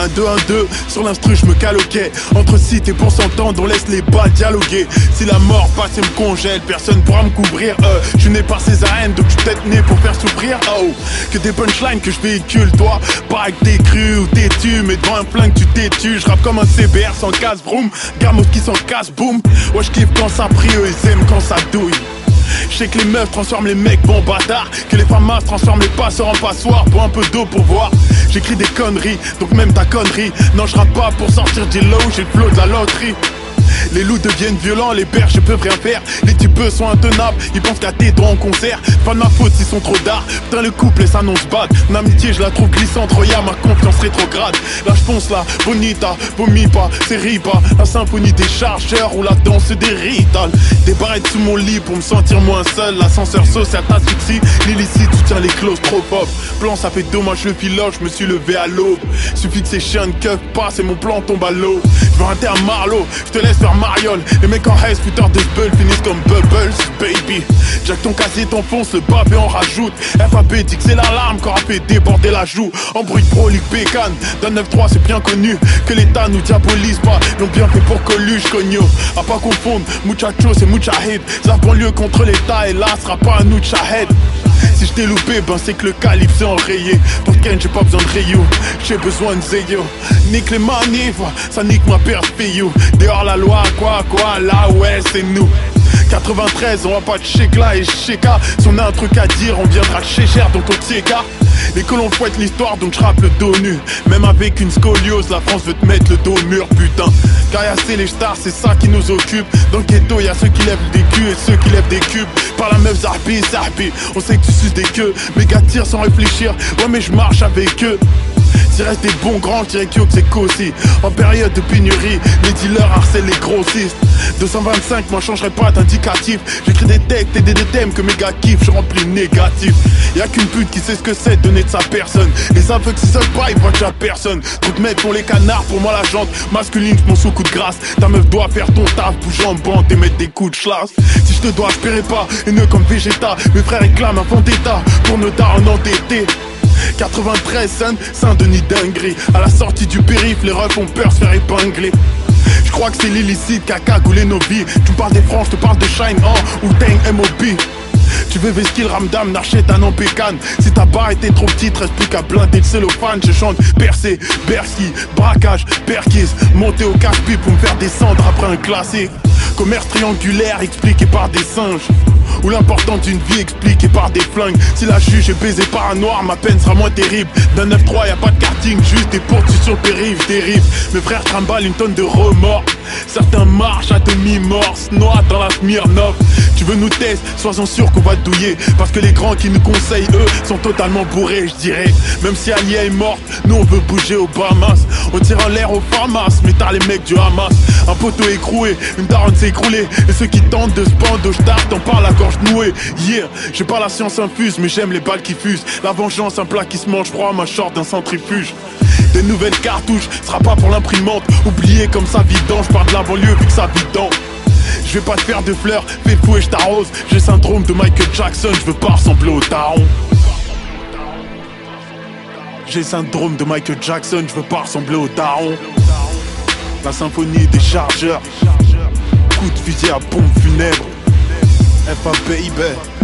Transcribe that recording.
1, 2, 1, 2, sur l'instru je me caloquais. Entre sites et pour s'entendre on laisse les balles dialoguer. Si la mort passe et me congèle, personne pourra me couvrir. Je suis né par ces arènes donc je suis peut-être né pour faire souffrir. Oh, que des punchlines que je véhicule, toi. Pas avec tes cru ou têtu, mais devant un flingue tu t'es-tu. Je rappe comme un CBR sans casse, vroom. Gamos qui s'en casse, boum. Ouais, je kiffe quand ça prie, eux ils aiment quand ça douille. Je sais que les meufs transforment les mecs bon bâtards, que les femmes transforment les passeurs en passoires. Pour un peu d'eau pour voir. J'écris des conneries, donc même ta connerie. Non, je rappe pas pour sortir du lot, j'ai le flow de la loterie. Les loups deviennent violents, les berges peuvent rien faire. Les types sont intenables, ils pensent qu'à tes droits en concert. Pas de ma faute s'ils sont trop d'art. Putain le couple s'annonce bad. Mon amitié je la trouve glissante, regarde ma confiance rétrograde. Là je fonce là, bonita, vomis pas, c'est ripa. La symphonie des chargeurs ou la danse des ritales. Des barrettes sous mon lit pour me sentir moins seul. L'ascenseur social t'asphyxie, l'illicite soutient les claustrophobes. Plan ça fait dommage le pilote, je me suis levé à l'aube. Suffit que ces chiens de keuf passent et mon plan tombe à l'eau. Je veux rater un Marlowe, je te laisse faire Mariole. Les mecs en haise, putain de bull finissent comme Bubbles, baby. Jack ton casier t'enfonce, le bab et on rajoute. FAB dit que c'est l'alarme quand a fait déborder la joue. En bruit de prolique bécane, d'un 9-3 c'est bien connu. Que l'État nous diabolise pas, l'ont bien fait pour Coluche, cogno. À pas confondre, muchacho c'est muchahid. Ça banlieue contre l'État et là sera pas un nous shahed. Si je t'ai loupé, ben c'est que le calibre s'est enrayé. Pour Ken j'ai pas besoin de Rio, j'ai besoin de Zeyo. Nique les manifs, ça nique ma perspire. Dehors la loi, quoi, là ouais c'est nous. 93, on va pas de Shekla et Sheka. Si on a un truc à dire, on viendra chez cher donc on t'écarte. Les colons fouettent l'histoire donc je rappe le dos nu. Même avec une scoliose, la France veut te mettre le dos au mur, putain. Caillasser les stars, c'est ça qui nous occupe. Dans le ghetto, y'a ceux qui lèvent des culs et ceux qui lèvent des cubes. Par la meuf Zarbi, on sait que tu suces des queues. Méga tire sans réfléchir, ouais mais je marche avec eux. S'il reste des bons grands, je dirais que c'est qu'aussi. En période de pénurie, les dealers harcèlent les grossistes. 225, moi changerai pas d'indicatif. J'écris des textes et des thèmes que mes gars kiffent, je remplis négatif. Y'a qu'une pute qui sait ce que c'est de donner de sa personne. Les aveux qui seul pas, ils voient déjà personne. Trop de mecs pour les canards, pour moi la jante masculine, mon sous coup de grâce. Ta meuf doit faire ton taf, bouger en bande et mettre des coups de chlasse. Si je te dois, je paierai pas, haineux comme Vegeta. Mes frères réclament un vendetta pour nos darons endettés. 93 Saint-Denis dinguerie. À la sortie du périph', les refs ont peur se faire épingler. Je crois que c'est l'illicite qui a cagoulé nos vies. Tu me parles des francs, je te parle de Shine ou Tang MOB. Tu veux Vesquille, Ramdam, Narchetan en pécane. Si ta barre était trop petite, reste plus qu'à blinder le cellophane. Je chante percé, Berski, braquage, perquise. Monter au casse-pipe pour me faire descendre après un classique. Commerce triangulaire expliqué par des singes. Ou l'importance d'une vie expliquée par des flingues. Si la juge est baisée par un noir, ma peine sera moins terrible. D'un 9-3 y'a pas de karting, juste des poursuites sur le périph', dérive. Mes frères trimballent une tonne de remords. Certains marchent à demi-mort, se noient dans la Smirnoff. Tu veux nous tester, sois-en sûr qu'on va te douiller. Parce que les grands qui nous conseillent, eux, sont totalement bourrés, je dirais. Même si Alia est morte, nous on veut bouger aux Bahamas. On tire en l'air aux Farmas, mais t'as les mecs du Hamas. Un poteau écroué, une daronne s'est écroulée. Et ceux qui tentent de se pendre au start, t'en parles à gorge nouée. Yeah, j'ai pas la science infuse, mais j'aime les balles qui fusent. La vengeance, un plat qui se mange froid, ma short d'un centrifuge. Des nouvelles cartouches, sera pas pour l'imprimante. Oublié comme ça vidant, je pars de la banlieue vu que ça vidant. Je vais pas te faire de fleurs, fais le fou et je t'arrose. J'ai le syndrome de Michael Jackson, je veux pas ressembler au daron. J'ai le syndrome de Michael Jackson, je veux pas ressembler au daron. La symphonie des chargeurs, coup de fusil à pompe funèbre. FA baby.